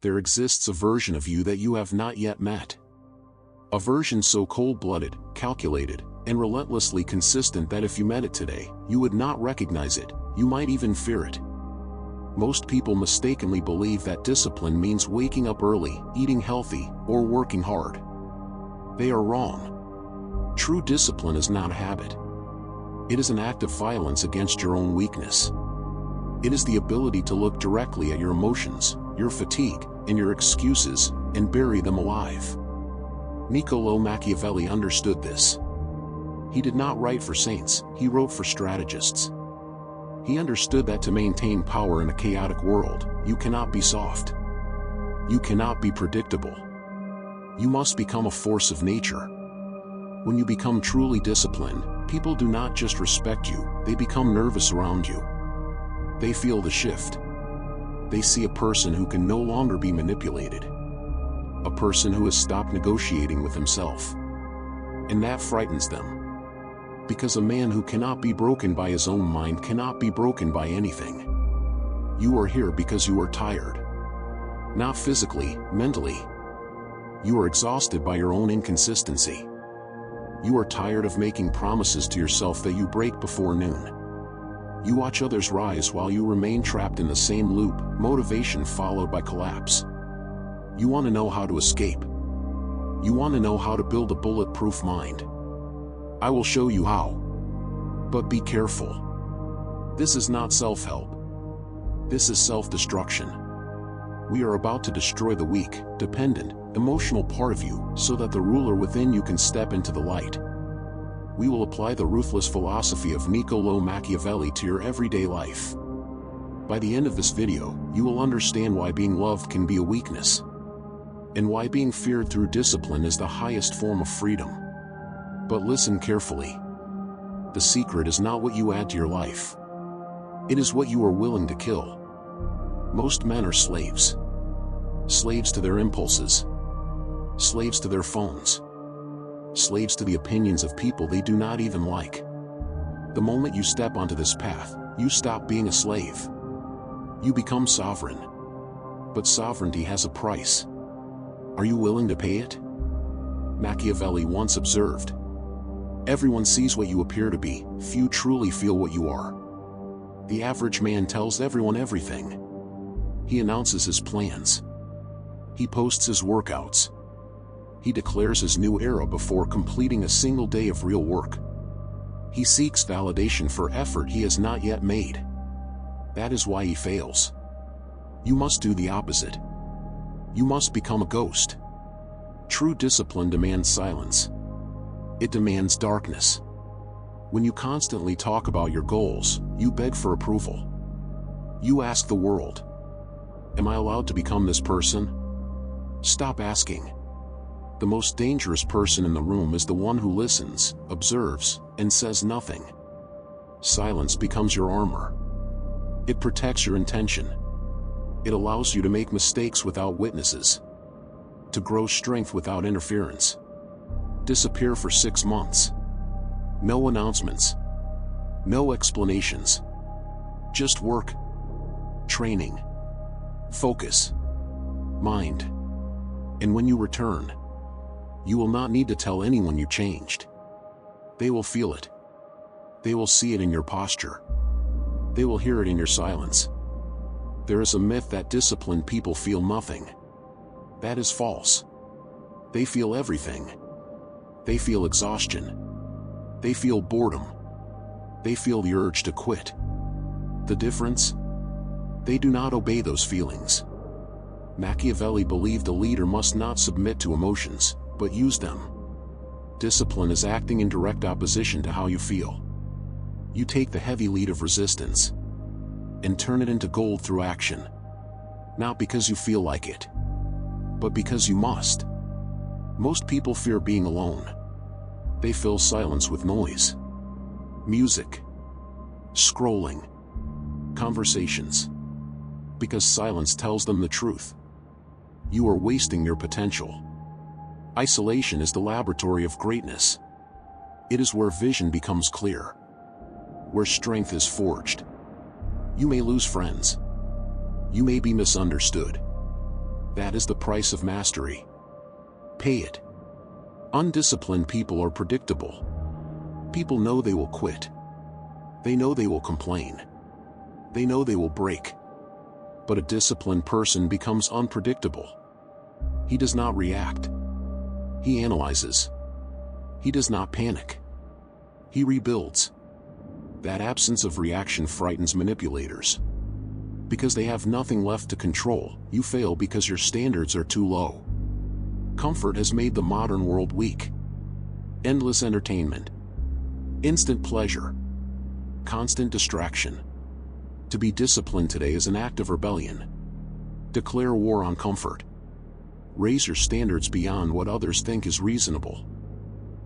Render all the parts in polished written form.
there exists a version of you that you have not yet met. A version so cold-blooded, calculated, and relentlessly consistent that if you met it today, you would not recognize it, you might even fear it. Most people mistakenly believe that discipline means waking up early, eating healthy, or working hard. They are wrong. True discipline is not a habit. It is an act of violence against your own weakness. It is the ability to look directly at your emotions, your fatigue, and your excuses, and bury them alive. Niccolò Machiavelli understood this. He did not write for saints, he wrote for strategists. He understood that to maintain power in a chaotic world, you cannot be soft. You cannot be predictable. You must become a force of nature. When you become truly disciplined, people do not just respect you, they become nervous around you. They feel the shift. They see a person who can no longer be manipulated. A person who has stopped negotiating with himself. And that frightens them. Because a man who cannot be broken by his own mind cannot be broken by anything. You are here because you are tired. Not physically, mentally. You are exhausted by your own inconsistency. You are tired of making promises to yourself that you break before noon. You watch others rise while you remain trapped in the same loop, motivation followed by collapse. You want to know how to escape. You want to know how to build a bulletproof mind. I will show you how. But be careful. This is not self-help. This is self-destruction. We are about to destroy the weak, dependent, emotional part of you so that the ruler within you can step into the light. We will apply the ruthless philosophy of Niccolò Machiavelli to your everyday life. By the end of this video, you will understand why being loved can be a weakness, and why being feared through discipline is the highest form of freedom. But listen carefully. The secret is not what you add to your life. It is what you are willing to kill. Most men are slaves. Slaves to their impulses. Slaves to their phones. Slaves to the opinions of people they do not even like. The moment you step onto this path, you stop being a slave. You become sovereign. But sovereignty has a price. Are you willing to pay it? Machiavelli once observed, "Everyone sees what you appear to be, few truly feel what you are." The average man tells everyone everything. He announces his plans. He posts his workouts. He declares his new era before completing a single day of real work. He seeks validation for effort he has not yet made. That is why he fails. You must do the opposite. You must become a ghost. True discipline demands silence. It demands darkness. When you constantly talk about your goals, you beg for approval. You ask the world, "Am I allowed to become this person?" Stop asking. The most dangerous person in the room is the one who listens, observes, and says nothing. Silence becomes your armor. It protects your intention. It allows you to make mistakes without witnesses. To grow strength without interference. Disappear for 6 months. No announcements. No explanations. Just work. Training. Focus. Mind. And when you return, you will not need to tell anyone you changed. They will feel it. They will see it in your posture. They will hear it in your silence. There is a myth that disciplined people feel nothing. That is false. They feel everything. They feel exhaustion. They feel boredom. They feel the urge to quit. The difference? They do not obey those feelings. Machiavelli believed a leader must not submit to emotions, but use them. Discipline is acting in direct opposition to how you feel. You take the heavy lead of resistance and turn it into gold through action. Not because you feel like it, but because you must. Most people fear being alone. They fill silence with noise. Music. Scrolling. Conversations. Because silence tells them the truth. You are wasting your potential. Isolation is the laboratory of greatness. It is where vision becomes clear. Where strength is forged. You may lose friends. You may be misunderstood. That is the price of mastery. Pay it. Undisciplined people are predictable. People know they will quit. They know they will complain. They know they will break. But a disciplined person becomes unpredictable. He does not react. He analyzes. He does not panic. He rebuilds. That absence of reaction frightens manipulators. Because they have nothing left to control, you fail because your standards are too low. Comfort has made the modern world weak. Endless entertainment. Instant pleasure. Constant distraction. To be disciplined today is an act of rebellion. Declare war on comfort. Raise your standards beyond what others think is reasonable.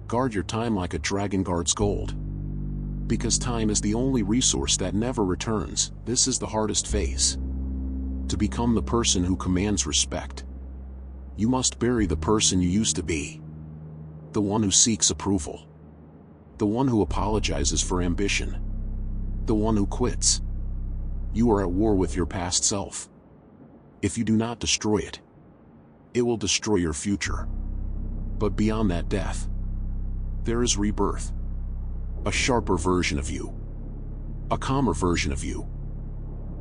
Guard your time like a dragon guards gold. Because time is the only resource that never returns, this is the hardest phase. To become the person who commands respect, you must bury the person you used to be. The one who seeks approval. The one who apologizes for ambition. The one who quits. You are at war with your past self. If you do not destroy it, it will destroy your future. But beyond that death, there is rebirth. A sharper version of you. A calmer version of you.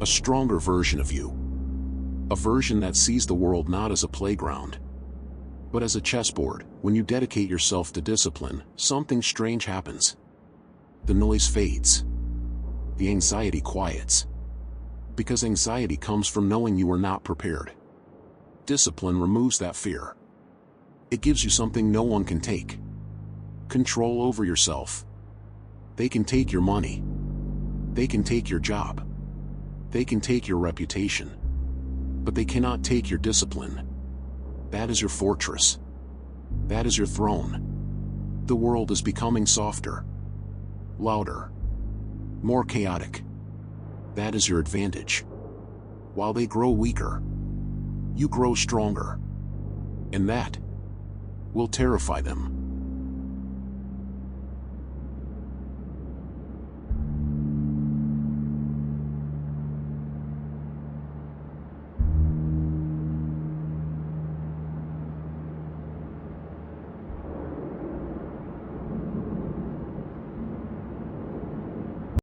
A stronger version of you. A version that sees the world not as a playground, but as a chessboard. When you dedicate yourself to discipline, something strange happens. The noise fades. The anxiety quiets. Because anxiety comes from knowing you are not prepared. Discipline removes that fear. It gives you something no one can take. Control over yourself. They can take your money. They can take your job. They can take your reputation. But they cannot take your discipline. That is your fortress. That is your throne. The world is becoming softer, louder, more chaotic. That is your advantage. While they grow weaker, you grow stronger. And that will terrify them.